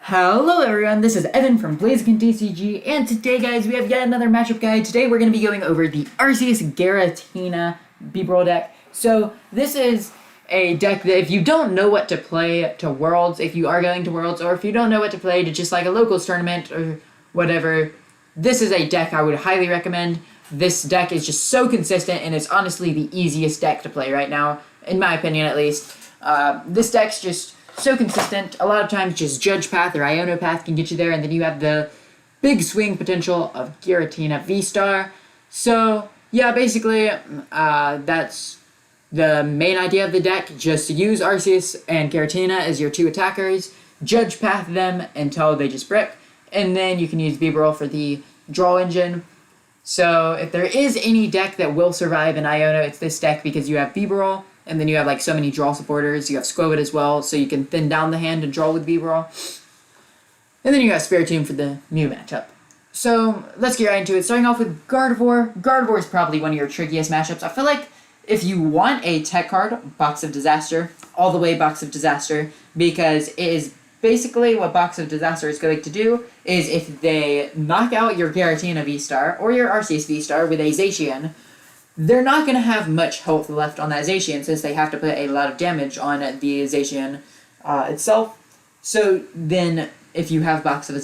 Hello everyone, this is Evan from BlazikenTCG, and today guys, we have yet another matchup guide. Today we're going to be going over the Arceus Giratina B-Roll deck. So this is a deck that if you don't know what to play to Worlds, if you are going to Worlds, or if you don't know what to play to just like a locals tournament or whatever, this is a deck I would highly recommend. This deck is just so consistent, and it's honestly the easiest deck to play right now, in my opinion at least. This deck's just so consistent. A lot of times just Judge Path or Iono Path can get you there, and then you have the big swing potential of Giratina V-Star. So yeah, basically that's the main idea of the deck. Just use Arceus and Giratina as your two attackers, Judge Path them until they just brick, and then you can use V-Roll for the draw engine. So if there is any deck that will survive in Iono, it's this deck, because you have V-Roll, and then you have like so many draw supporters. You have Squovid as well, so you can thin down the hand and draw with V-Roll. And then you got Spiritomb for the Mew matchup. So let's get right into it. Starting off with Gardevoir. Gardevoir is probably one of your trickiest matchups. I feel like if you want a tech card, Box of Disaster, all the way Box of Disaster, because it is basically what Box of Disaster is going to do is if they knock out your Giratina V-Star or your Arceus V-Star with a Zacian, they're not going to have much health left on that Zacian, since they have to put a lot of damage on the Zacian itself. So then if you have Box of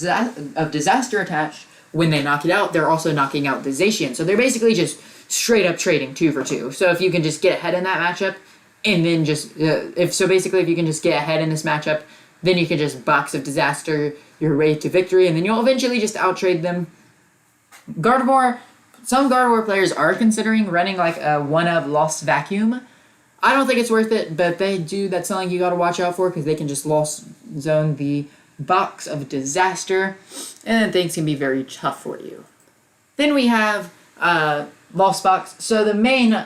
Disaster attached, when they knock it out, they're also knocking out the Zacian. So they're basically just straight up trading 2 for 2. So if you can just get ahead in that matchup, and then just if you can just get ahead in this matchup, then you can just Box of Disaster your way to victory, and then you'll eventually just outtrade them. Gardevoir. Some Gardevoir players are considering running like a one-of Lost Vacuum. I don't think it's worth it, but they do. That's something you got to watch out for, because they can just Lost Zone the Box of Disaster, and then things can be very tough for you. Then we have Lost Box. So the main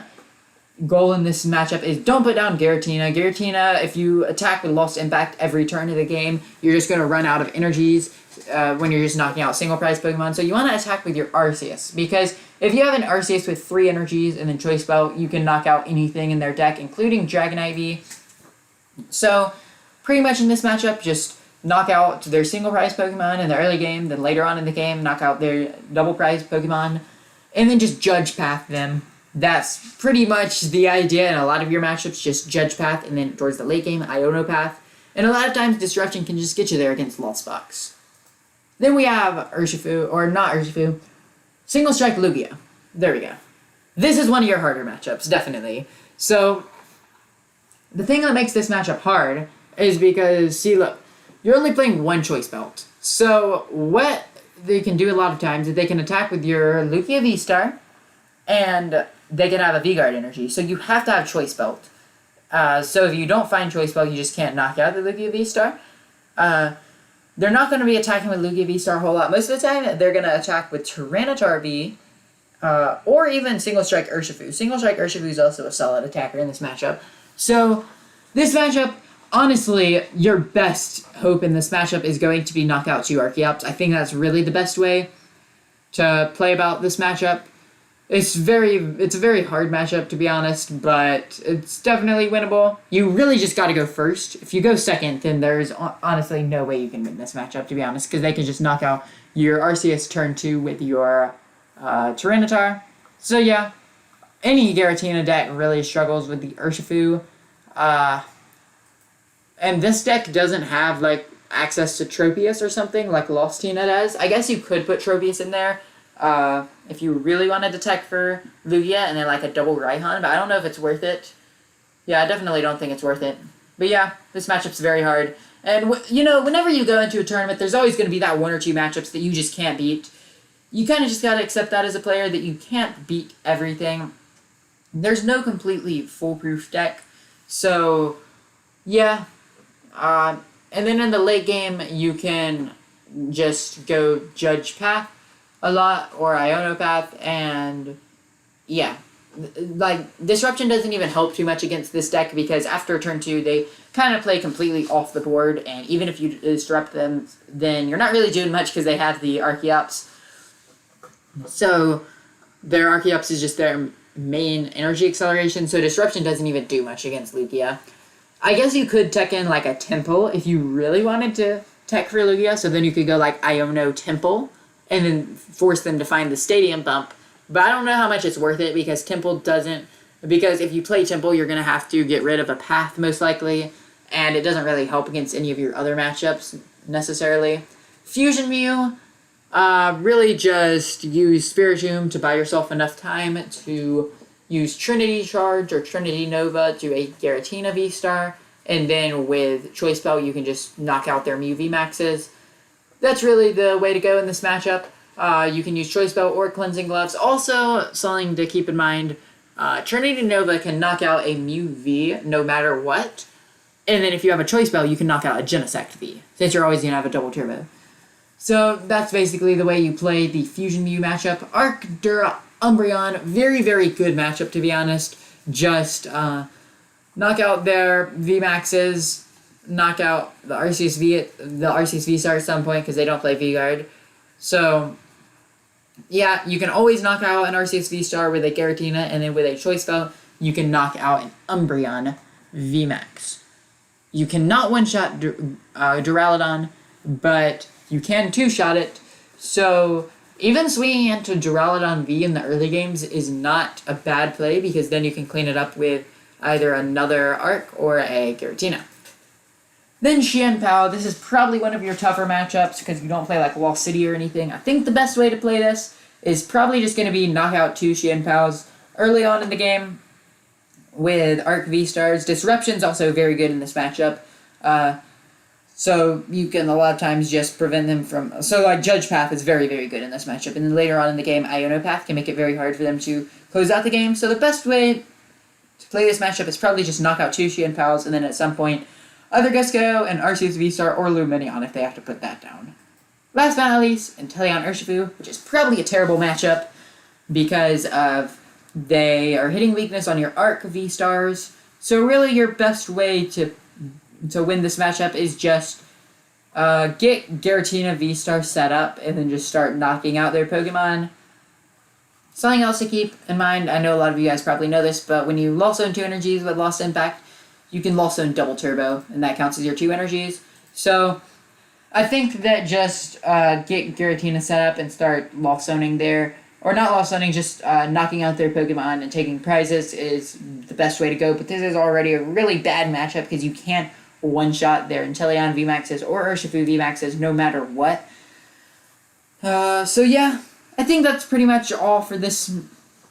goal in this matchup is don't put down Giratina. Giratina, if you attack with Lost Impact every turn of the game, you're just going to run out of energies when you're just knocking out single prize Pokemon. So you want to attack with your Arceus, because if you have an Arceus with 3 energies and then Choice Belt, you can knock out anything in their deck, including Dragonite V. So pretty much in this matchup, just knock out their single prize Pokemon in the early game, then later on in the game, knock out their double prize Pokemon, and then just Judge Path them. That's pretty much the idea in a lot of your matchups, just Judge Path, and then towards the late game, Iono Path. And a lot of times, Disruption can just get you there against Lost Box. Then we have Single Strike Lugia. There we go. This is one of your harder matchups, definitely. So, the thing that makes this matchup hard is because, see, look, you're only playing one Choice Belt. So, what they can do a lot of times is they can attack with your Lugia V-Star, and they can have a V-Guard energy. So you have to have Choice Belt. So if you don't find Choice Belt, you just can't knock out the Lugia V-Star. They're not going to be attacking with Lugia V-Star a whole lot. Most of the time, they're going to attack with Tyranitar V, or even Single Strike Urshifu. Single Strike Urshifu is also a solid attacker in this matchup. So this matchup, honestly, your best hope in this matchup is going to be knock out 2 Archeops. I think that's really the best way to play about this matchup. It's a very hard matchup, to be honest, but it's definitely winnable. You really just got to go first. If you go second, then there's honestly no way you can win this matchup, to be honest, because they can just knock out your Arceus turn 2 with your Tyranitar. So yeah, any Giratina deck really struggles with the Urshifu. And this deck doesn't have like access to Tropius or something like Lost Tina does. I guess you could put Tropius in there. If you really wanted to tech for Lugia and then like a double Raihan, but I don't know if it's worth it. Yeah, I definitely don't think it's worth it. But yeah, this matchup's very hard. And, whenever you go into a tournament, there's always going to be that 1 or 2 matchups that you just can't beat. You kind of just got to accept that as a player, that you can't beat everything. There's no completely foolproof deck. So, yeah. And then in the late game, you can just go Judge Path a lot, or Iono Path, and yeah, like Disruption doesn't even help too much against this deck, because after turn 2 they kind of play completely off the board, and even if you disrupt them, then you're not really doing much because they have the Archeops. So their Archeops is just their main energy acceleration, so Disruption doesn't even do much against Lugia. I guess you could tech in like a Temple if you really wanted to tech for Lugia, so then you could go like Iono Temple and then force them to find the stadium bump. But I don't know how much it's worth it because Temple doesn't, because if you play Temple, you're going to have to get rid of a path most likely, and it doesn't really help against any of your other matchups necessarily. Fusion Mew, really just use Spiritomb to buy yourself enough time to use Trinity Charge or Trinity Nova to a Giratina V-Star, and then with Chien-Pao you can just knock out their Mew VMAXs. That's really the way to go in this matchup. You can use Chien-Pao or Cleansing Gloves. Also, something to keep in mind, Trinity Nova can knock out a Mew V no matter what, and then if you have a Chien-Pao you can knock out a Genesect V, since you're always going to have a double turbo. So that's basically the way you play the Fusion Mew matchup. Arc, Dura, Umbreon, very, very good matchup to be honest. Just knock out their VMAXs, knock out the Arceus V-Star at some point because they don't play V-Guard. So, yeah, you can always knock out an Arceus V-Star with a Giratina, and then with a Chien-Pao, you can knock out an Umbreon VMAX. You cannot one-shot Duraludon, but you can two-shot it. So, even swinging into Duraludon V in the early games is not a bad play, because then you can clean it up with either another Arc or a Giratina. Then Chien-Pao, this is probably one of your tougher matchups because you don't play like Wall City or anything. I think the best way to play this is probably just going to be knock out 2 Chien-Paos early on in the game with Arc V-Stars. Disruption's also very good in this matchup. So you can a lot of times just prevent them from... So like Judge Path is very, very good in this matchup. And then later on in the game, Iono Path can make it very hard for them to close out the game. So the best way to play this matchup is probably just knock out 2 Chien-Paos and then at some point either Gusgo and Arceus V-Star or Lumineon if they have to put that down. Last but not least, Intellion Urshifu, which is probably a terrible matchup because of they are hitting weakness on your Arc V-Stars. So really your best way to win this matchup is just get Giratina V-Star set up and then just start knocking out their Pokemon. Something else to keep in mind, I know a lot of you guys probably know this, but when you Lost Zone 2 energies with Lost Impact, you can Lost Zone double turbo, and that counts as your 2 energies. So, I think that just get Giratina set up and start Lost Zoning there. Or not Lost Zoning, just knocking out their Pokemon and taking prizes is the best way to go. But this is already a really bad matchup because you can't one-shot their Intellion VMAXs or Urshifu VMAXs no matter what. So yeah, I think that's pretty much all for this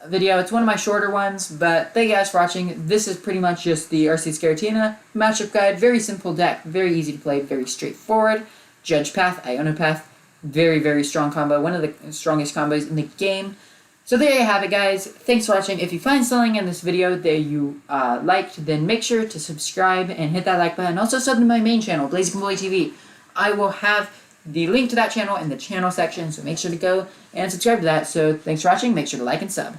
video. It's one of my shorter ones, but thank you guys for watching. This is pretty much just the Arceus Giratina matchup guide. Very simple deck, very easy to play, very straightforward. Judge Path, Iono Path, very, very strong combo. One of the strongest combos in the game. So there you have it, guys. Thanks for watching. If you find something in this video that you liked, then make sure to subscribe and hit that like button. Also sub to my main channel, BlazikenTCG. I will have the link to that channel in the channel section, so make sure to go and subscribe to that. So thanks for watching. Make sure to like and sub.